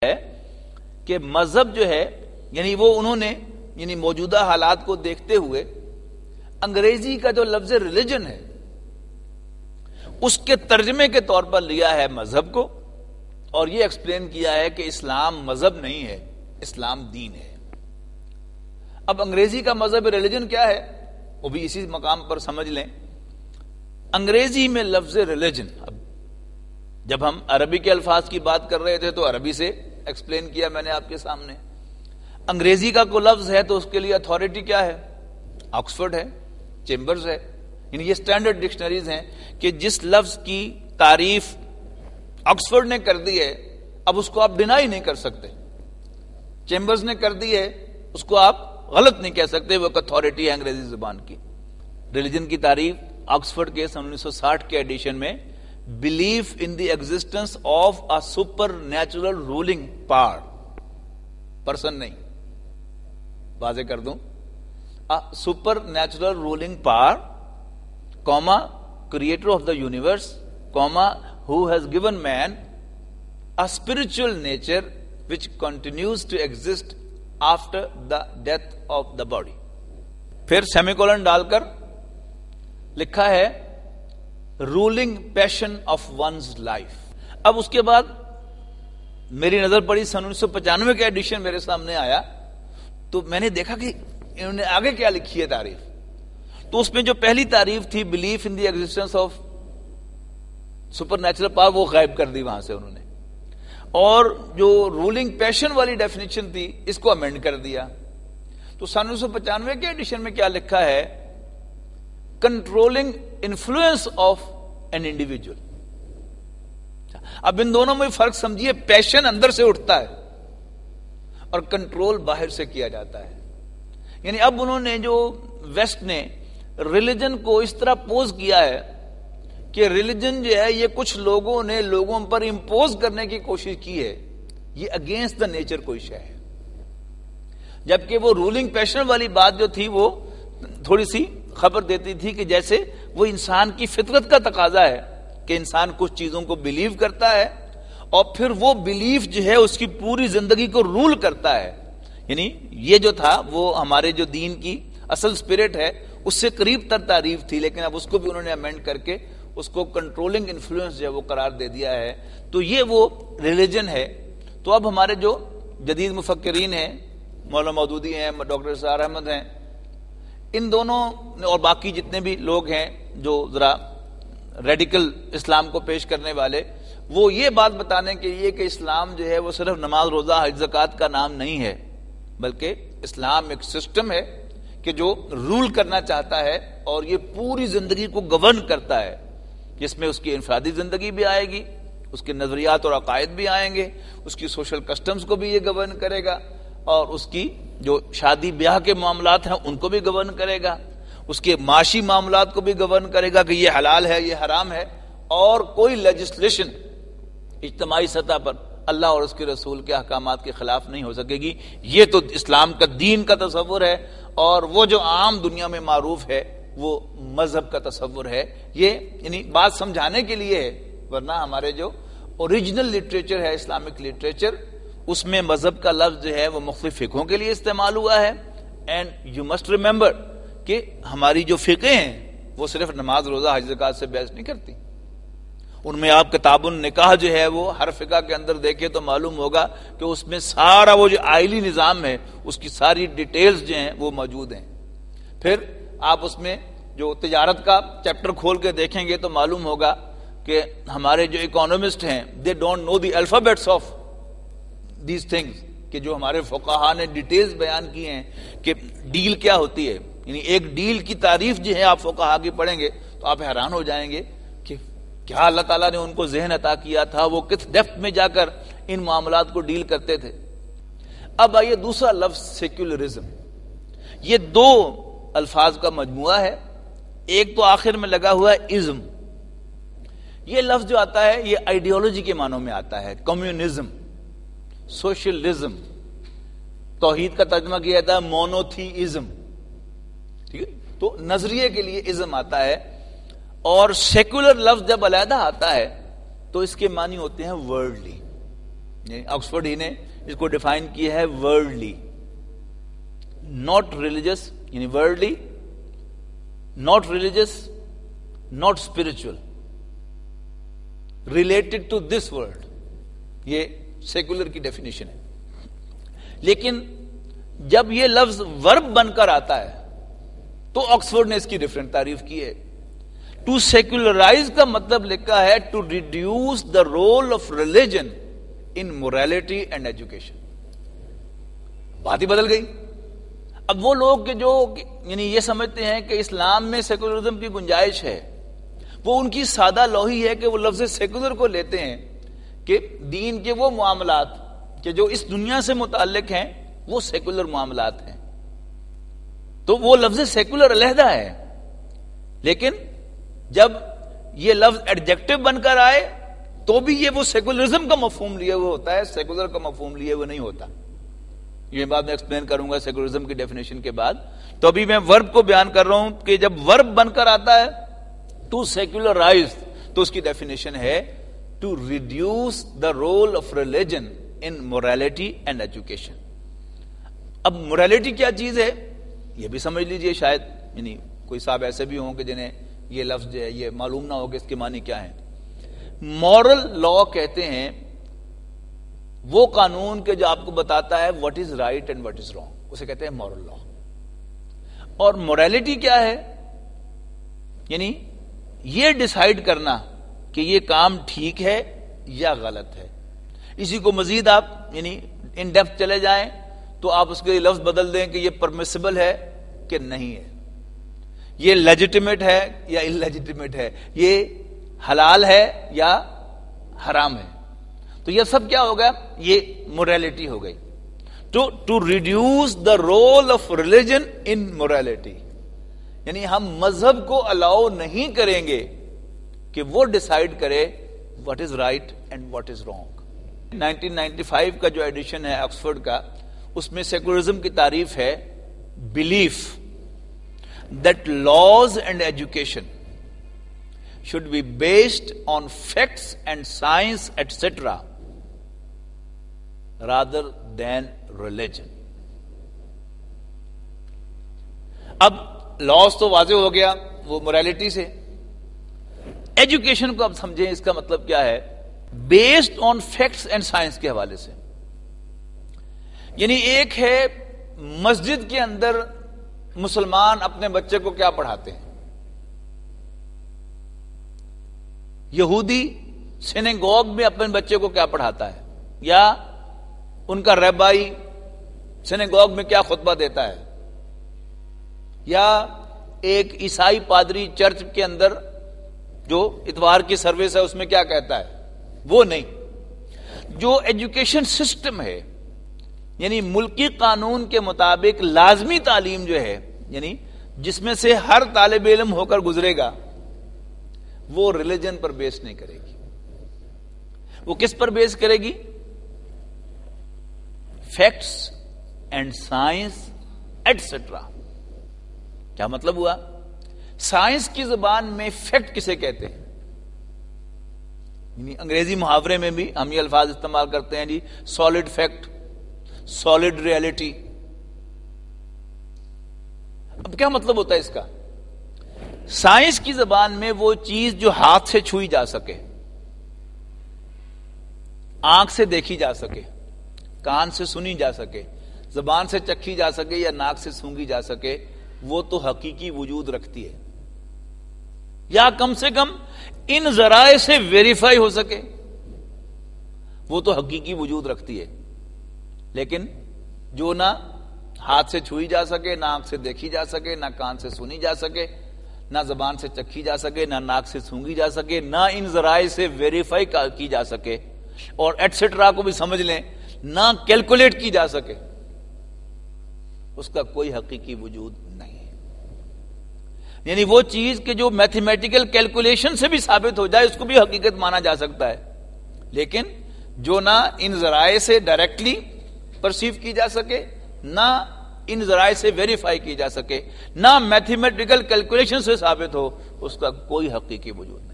ہے کہ مذہب جو ہے یعنی وہ انہوں نے یعنی موجودہ حالات کو دیکھتے ہوئے انگریزی کا جو لفظ ریلیجن ہے اس کے ترجمے کے طور پر لیا ہے مذہب کو، اور یہ ایکسپلین کیا ہے کہ اسلام مذہب نہیں ہے، اسلام دین ہے۔ اب انگریزی کا مذہب ریلیجن کیا ہے وہ بھی اسی مقام پر سمجھ لیں۔ انگریزی میں لفظ ریلیجن، اب جب ہم عربی کے الفاظ کی بات کر رہے تھے تو عربی سے ایکسپلین کیا میں نے آپ کے سامنے، انگریزی کا کوئی لفظ ہے تو اس کے لیے اتھارٹی کیا ہے؟ آکسفورڈ ہے، چیمبرز ہے، یعنی یہ سٹینڈرڈ ڈکشنریز ہیں کہ جس لفظ کی تعریف آکسفورڈ نے کر دی ہے اب اس کو آپ ڈینائی نہیں کر سکتے، چیمبرز نے کر دی ہے اس کو آپ غلط نہیں کہہ سکتے، وہ ایک اتھارٹی ہے انگریزی زبان کی۔ ریلیجن کی تعریف آکسفورڈ کے 1960 کے ایڈیشن میں belief in the existence of a supernatural ruling power, person نہیں، واضح کر دوں، supernatural ruling power comma creator of the universe comma who has given man a spiritual nature which continues to exist after the death of the body۔ پھر semicolon ڈال کر لکھا ہے ruling passion of one's life. اب اس کے بعد میری نظر پڑی 1995 کا ایڈیشن میرے سامنے آیا تو میں نے دیکھا کہ انہوں نے آگے کیا لکھی ہے تعریف، تو اس میں جو پہلی تعریف تھی belief in the existence of super natural power وہ غائب کر دی وہاں سے انہوں نے، اور جو رولنگ پیشن والی ڈیفینیشن تھی اس کو امینڈ کر دیا۔ تو 1995 کے ایڈیشن میں کیا لکھا ہے؟ Controlling influence of an individual. اب ان دونوں میں فرق سمجھیے، پیشن اندر سے اٹھتا ہے اور کنٹرول باہر سے کیا جاتا ہے۔ یعنی اب انہوں نے جو ویسٹ نے ریلیجن کو اس طرح پوز کیا ہے کہ ریلیجن جو ہے یہ کچھ لوگوں نے لوگوں پر امپوز کرنے کی کوشش کی ہے، یہ اگینسٹ دا نیچر کوئی شے ہے، جبکہ وہ رولنگ پیشن والی بات جو تھی وہ تھوڑی سی خبر دیتی تھی کہ جیسے وہ انسان کی فطرت کا تقاضا ہے کہ انسان کچھ چیزوں کو بلیو کرتا ہے اور پھر وہ بلیف جو ہے اس کی پوری زندگی کو رول کرتا ہے۔ یعنی یہ جو تھا وہ ہمارے جو دین کی اصل اسپرٹ ہے اس سے قریب تر تعریف تھی، لیکن اب اس کو بھی انہوں نے امینڈ کر کے اس کو کنٹرولنگ انفلوئنس جو ہے وہ قرار دے دیا ہے، تو یہ وہ ریلیجن ہے۔ تو اب ہمارے جو جدید مفکرین ہیں، مولانا مودودی ہیں، ڈاکٹر اسرار احمد ہیں، ان دونوں اور باقی جتنے بھی لوگ ہیں جو ذرا ریڈیکل اسلام کو پیش کرنے والے، وہ یہ بات بتانے کے لیے کہ اسلام جو ہے وہ صرف نماز روزہ حج زکوٰۃ کا نام نہیں ہے، بلکہ اسلام ایک سسٹم ہے کہ جو رول کرنا چاہتا ہے اور یہ پوری زندگی کو گورن کرتا ہے، جس میں اس کی انفرادی زندگی بھی آئے گی، اس کے نظریات اور عقائد بھی آئیں گے، اس کی سوشل کسٹمز کو بھی یہ گورن کرے گا، اور اس کی جو شادی بیاہ کے معاملات ہیں ان کو بھی گورن کرے گا، اس کے معاشی معاملات کو بھی گورن کرے گا کہ یہ حلال ہے یہ حرام ہے، اور کوئی لیجسلیشن اجتماعی سطح پر اللہ اور اس کے رسول کے احکامات کے خلاف نہیں ہو سکے گی۔ یہ تو اسلام کا دین کا تصور ہے، اور وہ جو عام دنیا میں معروف ہے وہ مذہب کا تصور ہے۔ یہ یعنی بات سمجھانے کے لیے ہے، ورنہ ہمارے جو اوریجنل لٹریچر ہے اسلامک لٹریچر اس میں مذہب کا لفظ جو ہے وہ مختلف فقہوں کے لیے استعمال ہوا ہے۔ اینڈ یو مسٹ ریمبر کہ ہماری جو فقہیں ہیں وہ صرف نماز روزہ حج زکوٰۃ سے بحث نہیں کرتی، ان میں آپ کتاب النکاح جو ہے وہ ہر فقہ کے اندر دیکھیں تو معلوم ہوگا کہ اس میں سارا وہ جو آئلی نظام ہے اس کی ساری ڈیٹیلز جو ہیں وہ موجود ہیں۔ پھر آپ اس میں جو تجارت کا چیپٹر کھول کے دیکھیں گے تو معلوم ہوگا کہ ہمارے جو اکانومسٹ ہیں they don't know the alphabets of these things, کہ جو ہمارے فقہاء نے ڈیٹیلز بیان کی ہیں کہ ڈیل کیا ہوتی ہے، یعنی ایک ڈیل کی تعریف جو ہے آپ فقہاء کی پڑھیں گے تو آپ حیران ہو جائیں گے کہ کیا اللہ تعالیٰ نے ان کو ذہن عطا کیا تھا، وہ کس ڈیپتھ میں جا کر ان معاملات کو ڈیل کرتے تھے۔ اب آئیے دوسرا لفظ سیکولرزم، یہ دو الفاظ کا مجموعہ ہے، ایک تو آخر میں لگا ہوا ہے ازم، یہ لفظ جو آتا ہے یہ آئیڈیالوجی کے معنوں میں آتا ہے، کمیونزم، سوشلزم، توحید کا ترجمہ کیا جاتا ہے مونوتھیزم، ٹھیک ہے، تو نظریے کے لیے ازم آتا ہے، اور سیکولر لفظ جب علیحدہ آتا ہے تو اس کے معنی ہوتے ہیں ورلڈلی، آکسفورڈ ہی نے اس کو ڈیفائن کیا ہے ورلڈلی، ناٹ ریلیجس، یعنی worldly, not religious, not spiritual, related to this world, یہ سیکولر کی ڈیفینیشن ہے. لیکن جب یہ لفظ ورب بن کر آتا ہے تو آکسفورڈ نے اس کی ڈفرینٹ تعریف کی ہے. ٹو سیکولرائز کا مطلب لکھا ہے to reduce the role of religion in morality and education. بات ہی بدل گئی. اب وہ لوگ کہ جو یعنی یہ سمجھتے ہیں کہ اسلام میں سیکولرزم کی گنجائش ہے، وہ ان کی سادہ لوحی ہے کہ وہ لفظ سیکولر کو لیتے ہیں کہ دین کے وہ معاملات کہ جو اس دنیا سے متعلق ہیں وہ سیکولر معاملات ہیں. تو وہ لفظ سیکولر علیحدہ ہے، لیکن جب یہ لفظ ایڈجیکٹو بن کر آئے تو بھی یہ وہ سیکولرزم کا مفہوم لیے ہوئے ہوتا ہے، سیکولر کا مفہوم لیے ہوئے نہیں ہوتا. یہ بات میں ایکسپلین کروں گا سیکولرزم کی ڈیفینیشن کے بعد. تو ابھی میں ورب کو بیان کر رہا ہوں کہ جب ورب بن کر آتا ہے ٹو سیکولرائز تو اس کی ڈیفینیشن ہے to reduce the role of religion in morality and education. اب موریلٹی کیا چیز ہے یہ بھی سمجھ لیجئے. شاید یعنی کوئی صاحب ایسے بھی ہوں کہ جنہیں یہ لفظ جو ہے یہ معلوم نہ ہو کہ اس کے معنی کیا ہے. مورل لا کہتے ہیں وہ قانون کے جو آپ کو بتاتا ہے what is right and what is wrong, اسے کہتے ہیں مورل لا. اور موریلٹی کیا ہے؟ یعنی یہ ڈیسائیڈ کرنا کہ یہ کام ٹھیک ہے یا غلط ہے. اسی کو مزید آپ یعنی ان ڈیپتھ چلے جائیں تو آپ اس کے لفظ بدل دیں کہ یہ پرمیسیبل ہے کہ نہیں ہے، یہ لیجیٹیمیٹ ہے یا انلیجیٹیمیٹ ہے، یہ حلال ہے یا حرام ہے. تو یہ سب کیا ہوگا؟ یہ موریلٹی ہو گئی. To reduce the role of religion in morality, یعنی ہم مذہب کو الاؤ نہیں کریں گے کہ وہ ڈیسائیڈ کرے what is right and what is wrong. 1995 کا جو ایڈیشن ہے آکسفورڈ کا، اس میں سیکولرزم کی تعریف ہے belief that laws and education should be based on facts and science etc. rather than religion. اب laws تو واضح ہو گیا وہ morality سے. ایجوکیشن کو اب سمجھیں اس کا مطلب کیا ہے؟ based on facts and science کے حوالے سے. یعنی ایک ہے مسجد کے اندر مسلمان اپنے بچے کو کیا پڑھاتے ہیں، یہودی سینیگوگ میں اپنے بچے کو کیا پڑھاتا ہے، یا ان کا رہبائی سینیگوگ میں کیا خطبہ دیتا ہے، یا ایک عیسائی پادری چرچ کے اندر جو اتوار کی سروس ہے اس میں کیا کہتا ہے. وہ نہیں. جو ایجوکیشن سسٹم ہے یعنی ملکی قانون کے مطابق لازمی تعلیم جو ہے، یعنی جس میں سے ہر طالب علم ہو کر گزرے گا، وہ ریلیجن پر بیس نہیں کرے گی. وہ کس پر بیس کرے گی؟ Facts and science etcetera. کیا مطلب ہوا؟ سائنس کی زبان میں فیکٹ کسے کہتے ہیں؟ یعنی انگریزی محاورے میں بھی ہم یہ الفاظ استعمال کرتے ہیں جی، سالڈ فیکٹ، سالڈ ریالٹی. اب کیا مطلب ہوتا ہے اس کا؟ سائنس کی زبان میں وہ چیز جو ہاتھ سے چھوئی جا سکے، آنکھ سے دیکھی جا سکے، کان سے سنی جا سکے، زبان سے چکھی جا سکے یا ناک سے سونگھی جا سکے، وہ تو حقیقی وجود رکھتی ہے، یا کم سے کم ان ذرائع سے ویریفائی ہو سکے، وہ تو حقیقی وجود رکھتی ہے. لیکن جو نہ ہاتھ سے چھوئی جا سکے، نہ آنکھ سے دیکھی جا سکے، نہ کان سے سنی جا سکے، نہ زبان سے چکھی جا سکے، نہ ناک سے سونگھی جا سکے، نہ ان ذرائع سے ویریفائی کی جا سکے، اور ایٹسٹرا کو بھی سمجھ لیں، نہ کیلکولیٹ کی جا سکے، اس کا کوئی حقیقی وجود نہیں ہے. یعنی وہ چیز کہ جو میتھمیٹیکل کیلکولیشن سے بھی ثابت ہو جائے اس کو بھی حقیقت مانا جا سکتا ہے، لیکن جو نہ ان ذرائع سے ڈائریکٹلی پرسیو کی جا سکے، نہ ان ذرائع سے ویریفائی کی جا سکے، نہ میتھمیٹیکل کیلکولیشن سے ثابت ہو، اس کا کوئی حقیقی وجود نہیں.